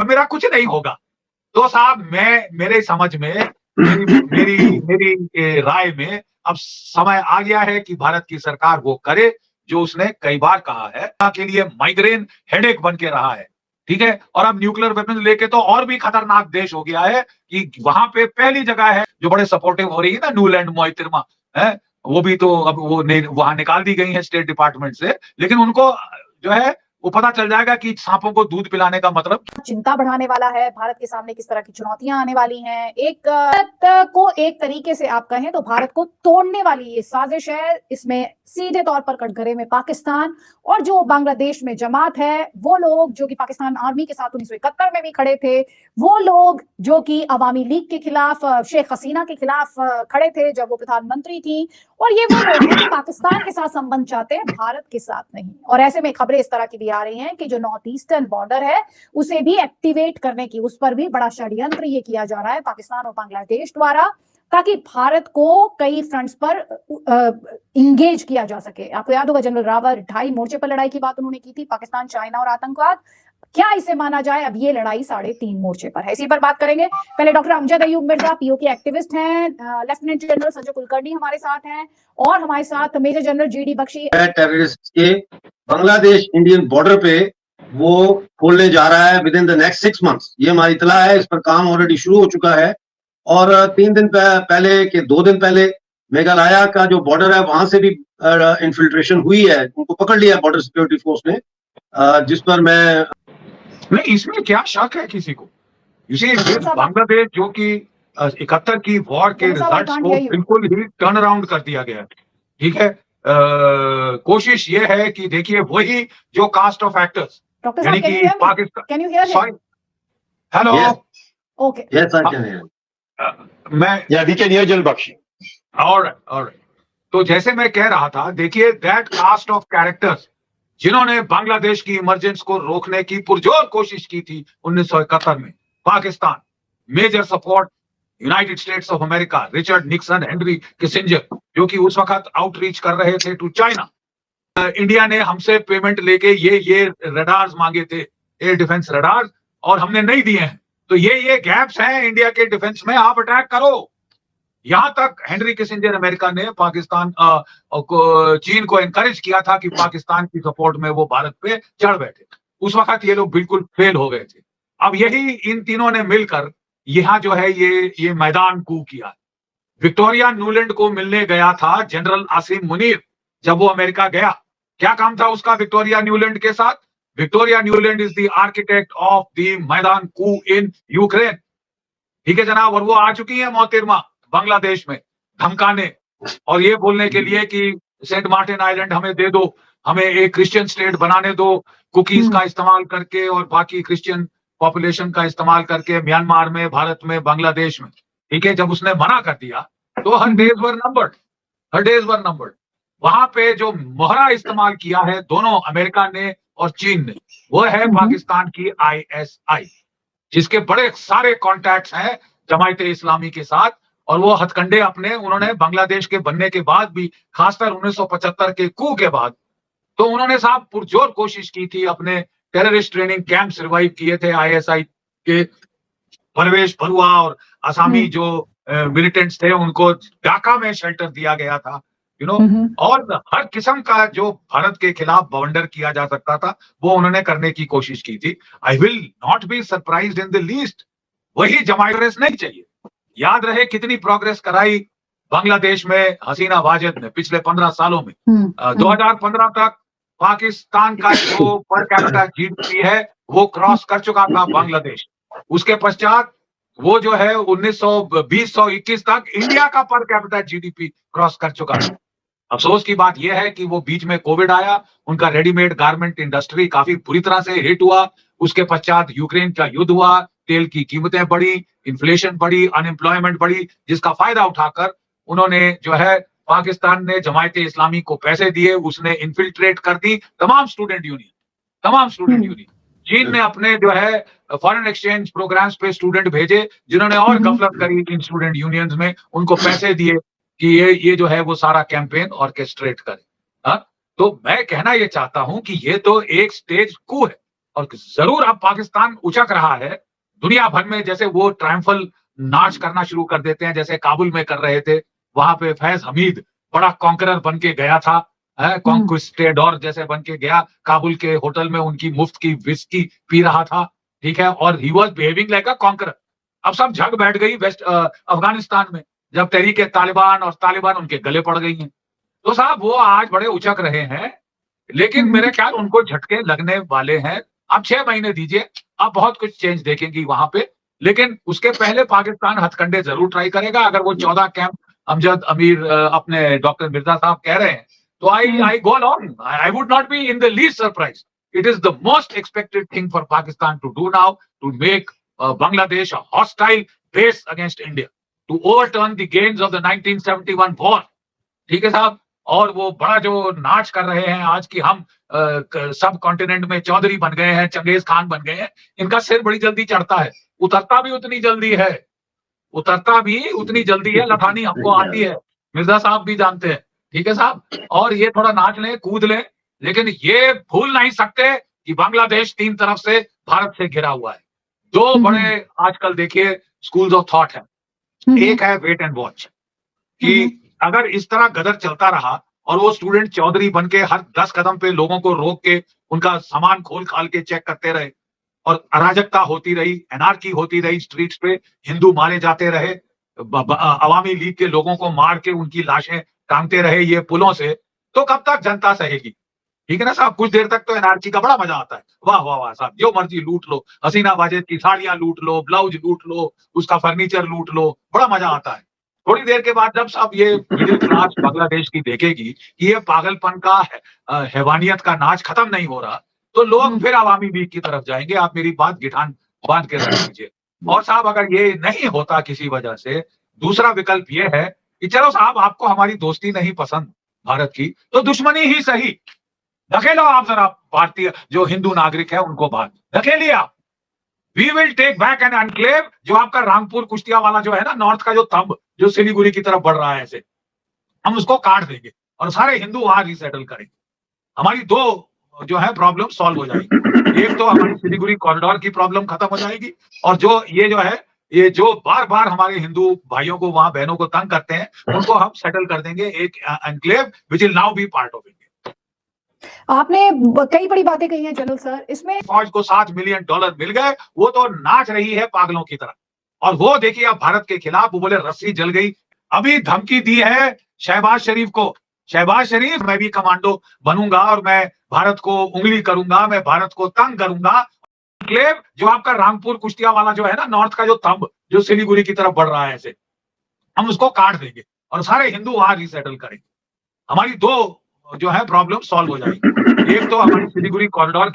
और मेरा कुछ नहीं होगा। तो साहब मेरे समझ में, मेरी मेरी मेरी राय में अब समय आ गया है कि भारत की सरकार वो करे जो उसने कई बार कहा है, के लिए माइग्रेन हेडेक बन के रहा है, ठीक है। और अब न्यूक्लियर वेपन लेके तो और भी खतरनाक देश हो गया है कि वहां पे पहली जगह है जो बड़े सपोर्टिव हो रही है ना, न्यूलैंड मोइतिरमा है, वो भी तो अब वो वहां निकाल दी गई है स्टेट डिपार्टमेंट से, लेकिन उनको जो है वो पता चल जाएगा कि सांपों को दूध पिलाने का मतलब चिंता बढ़ाने वाला है। भारत के सामने किस तरह की चुनौतियां आने वाली हैं, एक भारत को एक तरीके से आप कहें तो भारत को तोड़ने वाली ये साजिश है। इसमें सीधे तौर पर कटघरे में पाकिस्तान और जो बांग्लादेश में जमात है, वो लोग जो कि पाकिस्तान आर्मी के साथ 1971 में भी खड़े थे, वो लोग जो कि अवामी लीग के खिलाफ, शेख हसीना के खिलाफ खड़े थे जब वो प्रधानमंत्री थी, और ये वो लोग हैं जो पाकिस्तान के साथ संबंध चाहते हैं, भारत के साथ नहीं। और ऐसे में खबरें इस तरह की भी आ रही हैं कि जो नॉर्थ ईस्टर्न बॉर्डर है उसे भी एक्टिवेट करने की, उस पर भी बड़ा षड्यंत्र ये किया जा रहा है पाकिस्तान और बांग्लादेश द्वारा, ताकि भारत को कई फ्रंट्स पर इंगेज किया जा सके। आपको याद होगा जनरल रावत 2.5 मोर्चे पर लड़ाई की बात उन्होंने की थी, पाकिस्तान, चाइना और आतंकवाद। क्या इसे माना जाए, अब ये लड़ाई 3.5 मोर्चे पर है। इसी पर बात करेंगे। पहले डॉक्टर अमजद अयूब मिर्जा पीओ के एक्टिविस्ट हैं, लेफ्टिनेंट जनरल संजय कुलकर्णी हमारे साथ हैं, और हमारे साथ major general GD Bakshi. Terrorist के बांग्लादेश इंडियन बॉर्डर पे वो खोलने जा रहा है with in the next 6 months, ये हमारी इतला है। इस पर काम ऑलरेडी शुरू हो चुका है, और 3 दिन पहले के 2 दिन पहले मेघालय का जो बॉर्डर है वहां से भी इन्फिल्ट्रेशन हुई है, उनको पकड़ लिया बॉर्डर सिक्योरिटी फोर्स ने, जिस पर मैं नहीं, इसमें क्या शक है किसी को। बांग्लादेश जो कि 71 की वॉर के रिजल्ट्स को बिल्कुल ही टर्न अराउंड कर दिया गया, ठीक है। कोशिश ये है कि देखिए वही जो कास्ट ऑफ एक्टर्स, यानी कि Pakistan, sorry, hello, okay, yes I can hear, मैं we can hear general Bakhshi, alright. तो जैसे मैं कह रहा था, देखिए दैट कास्ट ऑफ कैरेक्टर्स जिन्होंने बांग्लादेश की इमरजेंस को रोकने की पुरजोर कोशिश की थी 1971 में, Pakistan, major support United States of America, Richard Nixon, Henry Kissinger, जो कि उस वक्त आउटरीच कर रहे थे टू चाइना। इंडिया ने हमसे पेमेंट लेके ये रडार्स मांगे थे, एयर डिफेंस रडार्स, और हमने नहीं दिए हैं। तो ये गैप्स हैं इंडिया के डिफेंस में, आप अटैक करो। यहां तक हेनरी किसिंजर अमेरिका ने पाकिस्तान चीन को एनकरेज किया था कि पाकिस्तान की सपोर्ट में वो भारत पे चढ़ बैठे। उस वक्त ये लोग बिल्कुल फेल हो गए थे। अब यही इन तीनों ने मिलकर यहाँ जो है ये मैदान कू किया। विक्टोरिया न्यूलैंड को मिलने गया था जनरल आसिम मुनीर, जब वो अमेरिका गया, क्या काम था उसका विक्टोरिया न्यूलैंड के साथ? Victoria Nuland is the architect of the Maidan coup in Ukraine, ठीक है जनाब। और वो आ चुकी है मोहतरमा बांग्लादेश में धमकाने और ये बोलने के लिए कि सेंट मार्टिन आइलैंड हमें दे दो, हमें एक क्रिश्चियन स्टेट बनाने दो, कुकीज का इस्तेमाल करके और बाकी क्रिश्चियन पॉपुलेशन का इस्तेमाल करके म्यांमार में, भारत में, बांग्लादेश में, ठीक है। जब उसने मना कर दिया तो हर डेज वर नंबर्ड। वहां पे जो मोहरा इस्तेमाल किया है दोनों, अमेरिका ने और चीन ने, वो है पाकिस्तान की ISI, जिसके बड़े सारे कॉन्टैक्ट्स हैं जमायते इस्लामी के साथ। और वो हथकंडे अपने उन्होंने बांग्लादेश के बनने के बाद भी, खासकर 1975 के कू के बाद, तो उन्होंने साहब पुरजोर कोशिश की थी, अपने टेररिस्ट ट्रेनिंग कैंप्स रिवाइव किए थे ISI के। परवेश बरुआ और आसामी जो मिलिटेंट्स थे उनको ढाका में शेल्टर दिया गया था, यू नो, और हर किस्म का जो भारत के खिलाफ बवंडर किया जा सकता था वो उन्होंने करने की कोशिश की थी। I will not be surprised in the least, वही जमायत नहीं चाहिए। याद रहे कितनी प्रोग्रेस कराई बांग्लादेश में हसीना वाजिद ने पिछले 15 सालों में। 2015 तक पाकिस्तान का जो पर कैपिटा GDP है वो क्रॉस कर चुका था बांग्लादेश। उसके पश्चात वो जो है 1920-21 तक इंडिया का पर कैपिटा GDP क्रॉस कर चुका है। अफसोस की बात यह है कि वो बीच में कोविड आया, उनका रेडीमेड गारमेंट इंडस्ट्री काफी बुरी तरह से हिट हुआ। उसके पश्चात यूक्रेन का युद्ध हुआ, तेल की कीमतें बढ़ी, इन्फ्लेशन बढ़ी, अनएम्प्लॉयमेंट बढ़ी, जिसका फायदा उठाकर उन्होंने जो है पाकिस्तान ने जमायते इस्लामी को पैसे दिए, उसने इन्फिल्ट्रेट कर दी तमाम स्टूडेंट यूनियन। चीन ने अपने जो है फॉरेन एक्सचेंज प्रोग्राम्स पे स्टूडेंट भेजे, जिन्होंने और गफलत करी इन स्टूडेंट यूनियंस में, उनको पैसे दिए कि ये जो है वो सारा कैंपेन ऑर्केस्ट्रेट करे। हाँ, तो मैं कहना ये चाहता हूं कि ये तो एक स्टेज कू है, और जरूर अब पाकिस्तान उचक रहा है दुनिया भर में, जैसे वो ट्रायम्फल नाच करना शुरू कर देते हैं, जैसे काबुल में कर रहे थे। वहां पे फैज हमीद बड़ा कॉन्करर बन के गया था, कॉन्क्विस्टेडोर जैसे बन के गया, काबुल के होटल में उनकी मुफ्त की विस्की पी रहा था, ठीक है, और he was behaving like a conqueror. अब सब झग बैठ गई वेस्ट अफगानिस्तान में, जब तहरीक तालिबान और तालिबान उनके गले पड़ गई हैं। तो साहब वो आज बड़े उचक रहे हैं, लेकिन मेरे ख्याल उनको झटके लगने वाले हैं। आप 6 महीने दीजिए, आप बहुत कुछ चेंज देखेंगी वहां पे, लेकिन उसके पहले पाकिस्तान हथकंडे जरूर ट्राई करेगा। अगर वो 14 कैंप अमजद अमीर अपने डॉक्टर मिर्जा साहब कह रहे हैं, तो I go on, I would not be in the least surprise. It is the most expected thing for Pakistan to do now, to make Bangladesh a hostile base against India, to overturn the gains of the 1971 war. ठीक है साहब। और वो बड़ा जो नाच कर रहे हैं आज की, हम सब कॉन्टिनेंट में चौधरी बन गए हैं, चंगेज खान बन गए हैं, इनका सिर बड़ी जल्दी चढ़ता है, उतरता भी उतनी जल्दी है, उतरता भी उतनी जल्दी है। लठानी हमको आती है, मिर्जा साहब भी जानते हैं, ठीक है साहब। और ये थोड़ा नाच लें, कूद लें, लेकिन ये भूल नहीं सकते कि बांग्लादेश 3 तरफ से भारत से घिरा हुआ है। 2 बड़े आजकल देखिए स्कूल्स ऑफ थॉट है। एक है वेट एंड वॉच, कि अगर इस तरह गदर चलता रहा और वो स्टूडेंट चौधरी बन के हर 10 कदम पे लोगों को रोक के उनका सामान खोल खाल के चेक करते रहे, और अराजकता होती रही, एनार्की होती रही, स्ट्रीट्स पे हिंदू मारे जाते रहे, अवामी लीग के लोगों को मार के उनकी लाशें टांगते रहे ये पुलों से, तो कब तक जनता सहेगी? ठीक है ना साहब। कुछ देर तक तो एनआरसी का बड़ा मजा आता है, वाह वाह वाह साहब, जो मर्जी लूट लो, हसीना वाजिद की साड़ियां लूट लो, ब्लाउज लूट लो, उसका फर्नीचर लूट लो, बड़ा मजा आता है। थोड़ी देर के बाद जब साहब ये मिडिल क्लास बांग्लादेश की देखेगी कि ये पागलपन का हैवानियत का नाच खत्म नहीं हो रहा, तो लोग फिर अवामी लीग की तरफ जाएंगे। आप मेरी बात गिठान बांध के रख लीजिए। और साहब अगर ये नहीं होता किसी वजह से, दूसरा विकल्प ये है कि चलो साहब आपको हमारी दोस्ती नहीं पसंद भारत की, तो दुश्मनी ही सही, धकेलो आप जरा भारतीय जो हिंदू नागरिक है उनको बाहर धकेलिए आप। We will take back an enclave, जो आपका रामपुर कुश्तिया वाला जो है ना, नॉर्थ का जो थंब जो सिलीगुड़ी की तरफ बढ़ रहा है, ऐसे हम उसको काट देंगे और सारे हिंदू वहां रिसेटल करेंगे। हमारी 2 जो है प्रॉब्लम सॉल्व हो जाएगी। एक तो हमारी सिलीगुड़ी कॉरिडोर की प्रॉब्लम खत्म हो जाएगी, और ये जो बार बार हमारे हिंदू भाइयों को वहां बहनों को तंग करते हैं, उनको हम सेटल कर देंगे एक enclave which will now be part of India. आपने कई बड़ी बातें कही हैं जनरल सर। इसमें फौज को $7 मिलियन मिल गए, वो तो नाच रही है पागलों की तरह। और वो देखिए अब भारत के खिलाफ वो बोले रस्सी जल गई। अभी धमकी दी है शहबाज शरीफ को, शहबाज शरीफ मैं भी कमांडो बनूंगा और मैं भारत को उंगली करूंगा, मैं भारत को तंग करूंगा। एनक्लेव जो आपका रामपुर कुश्तिया वाला जो है ना, नॉर्थ का जो थंब जो सिलीगुड़ी की तरफ बढ़ रहा है, ऐसे हम उसको काट देंगे और सारे हिंदू वहां रिसेटल करेंगे। हमारी 2 जो है प्रॉब्लम सॉल्व हो जाएगी। एक तो हमारी सिलीगुड़ी कॉरिडोर की